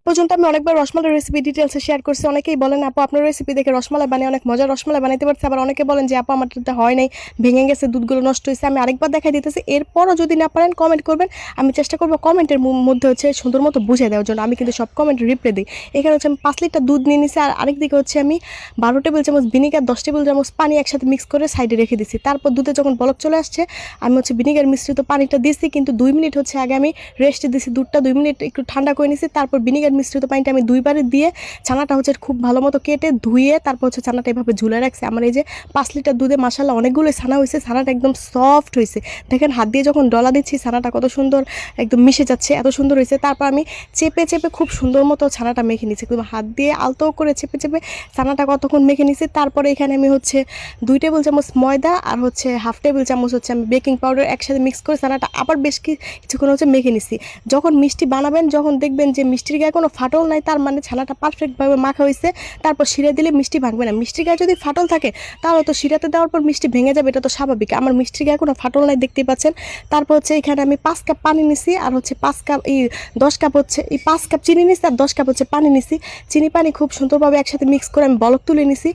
পর্যন্ত আমি অনেকবার রসমালাই রেসিপি ডিটেলসে শেয়ার করছি। অনেকেই বলেন আপু আপনার রেসিপি দেখে রসমালাই বানিয়ে অনেক মজার রসমালাই বানাইতে পারছে, আবার অনেকে বলেন যে আপু আমারটা হয় নাই, ভেঙে গেছে, দুধগুলো নষ্ট হয়েছে। আমি আরেকবার দেখাই দিতেছি, এরপরও যদি না পারেন কমেন্ট করবেন, আমি চেষ্টা করবো কমেন্টের মধ্যে হচ্ছে সুন্দর মতো বুঝে দেওয়ার জন্য। আমি কিন্তু সব কমেন্ট রিপ্লাই দিই। এখানে হচ্ছে আমি 5 লিটার দুধ নিয়ে নিছি, আর আরেকদিকে হচ্ছে আমি 12 টেবিল চামচ ভিনিগার, 10 টেবিল চামচ পানি একসাথে মিক্স করে সাইডে রেখে দিছি। তারপর দুধে যখন বলক চলে আসছে, আমি হচ্ছে ভিনিগার মিশ্রিত পানিটা দিছি, কিন্তু 2 মিনিট হচ্ছে আগে আমি রেস্টে দিছি। দুধটা 2 মিনিট একটু ঠান্ডা করে নিছি, তারপর ভিনিগার মিশ্রিত পানিটা আমি 2বারে দিয়ে ছানাটা হচ্ছে খুব ভালো মতো কেটে ধুয়ে তারপর হচ্ছে ছানাটা এভাবে ঝুলে রাখছি। আমার এই যে 5 লিটার দুধে মাশাআল্লাহ অনেকগুলো ছানা হয়েছে, ছানাটা একদম সফট হয়েছে। দেখেন হাত দিয়ে যখন ডলা দিচ্ছি ছানাটা কত সুন্দর একদম মিশে যাচ্ছে, এত সুন্দর হয়েছে। তারপর আমি চেপে চেপে খুব সুন্দর মতো ছানাটা মেখে নিচ্ছি, একদম হাত দিয়ে আলতো করে চেপে চেপে ছানাটা কতক্ষণ মেখে নিচ্ছি। তারপরে এখানে আমি হচ্ছে 2 টেবিল চামচ ময়দা আর হচ্ছে হাফ টেবিল চামচ হচ্ছে আমি বেকিং পাউডার একসাথে মিক্স করে ছানাটা আবার বেশ কিছুক্ষণ হচ্ছে মেখে নিচ্ছি। যখন মিষ্টি বানাবেন, যখন দেখবেন যে মিষ্টির গায়ে কোনো ফাটল নাই, তার মানে ছানাটা পারফেক্টভাবে মাখা হয়েছে। তারপর শিরা দিলে মিষ্টি ভাঙবে না। মিষ্টির গায়ে যদি ফাটল থাকে তাহলে তো শিরাতে দেওয়ার পর মিষ্টি ভেঙে যাবে, এটা তো স্বাভাবিক। আমার মিষ্টির গায়ে কোনো ফাটল নাই, দেখতেই পাচ্ছেন। তারপর হচ্ছে এখানে আমি 5 কাপ পানি নিছি, আর হচ্ছে 5 কাপ 10 কাপ হচ্ছে 5 কাপ চিনি নিছি, আর 10 কাপ হচ্ছে পানি নিছি। চিনি পানি খুব সুন্দরভাবে একসাথে মিক্স করে আমি বলক তুলে নিছি।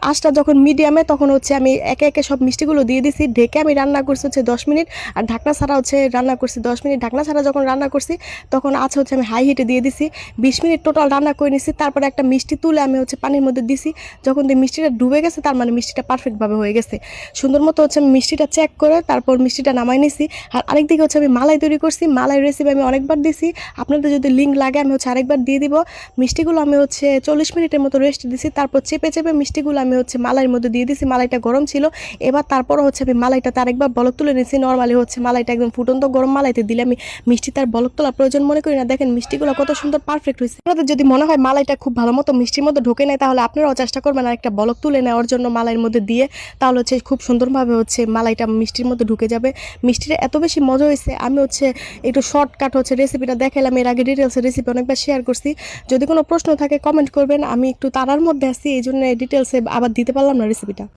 আঁচটা যখন মিডিয়ামে, তখন হচ্ছে আমি একে একে সব মিষ্টিগুলো দিয়ে দিছি। ঢেকে আমি রান্না করছি হচ্ছে 10 মিনিট, আর ঢাকনা ছাড়া হচ্ছে রান্না করছি 10 মিনিট। ঢাকনা ছাড়া যখন রান্না করছি তখন আছে হচ্ছে আমি হাই হিটে দিয়ে দিছি। 20 মিনিট টোটাল রান্না করে নিছি। তারপরে একটা মিষ্টি তুলে আমি হচ্ছে পানির মধ্যে দিছি। যখন মিষ্টিটা ডুবে গেছে, তার মানে মিষ্টিটা পারফেক্টভাবে হয়ে গেছে। সুন্দর মতো হচ্ছে আমি মিষ্টিটা চেক করে তারপর মিষ্টিটা নামাই নিছি। আর আরেকদিকে হচ্ছে আমি মালাই তৈরি করছি। মালাই রেসিপি আমি অনেকবার দিছি, আপনাদের যদি লিঙ্ক লাগে আমি হচ্ছে আরেকবার দিয়ে দিব। মিষ্টিগুলো আমি হচ্ছে 40 মিনিটের মতো রেস্ট দিছি। তারপর চেপে চেপে মিষ্টিগুলো আমি হচ্ছে মালাইয়ের মধ্যে দিয়ে দিছি। মালাইটা গরম ছিল, এবার তারপরও হচ্ছে আমি মালাইটাতে আরেকবার বলক তুলে নিছি। নর্মালি হচ্ছে মালাইটা একদম ফুটন্ত গরম মালাইতে দিলে আমি মিষ্টি তার বলক তোলা প্রয়োজন মনে করি না। দেখেন মিষ্টিগুলো কত সুন্দর পারফেক্ট হয়েছে। আপনাদের যদি মনে হয় মালাইটা খুব ভালো মতো মিষ্টির মধ্যে ঢোকে নেয়, তাহলে আপনারাও চেষ্টা করবেন আর একটা বলক তুলে নেওয়ার জন্য মালাইয়ের মধ্যে দিয়ে, তাহলে হচ্ছে খুব সুন্দরভাবে হচ্ছে মালাইটা মিষ্টির মধ্যে ঢুকে যাবে। মিষ্টিটা এত বেশি মজা হয়েছে, আমি হচ্ছে একটু শর্টকাট হচ্ছে রেসিপিটা দেখালাম। এর আগে ডিটেলসের রেসিপি অনেকবার শেয়ার করছি। যদি কোনো প্রশ্ন থাকে কমেন্ট করবেন, আমি একটু তাড়ার মধ্যে আছি, এই জন্য ডিটেলসে আবার দিতে পারলাম না রেসিপিটা।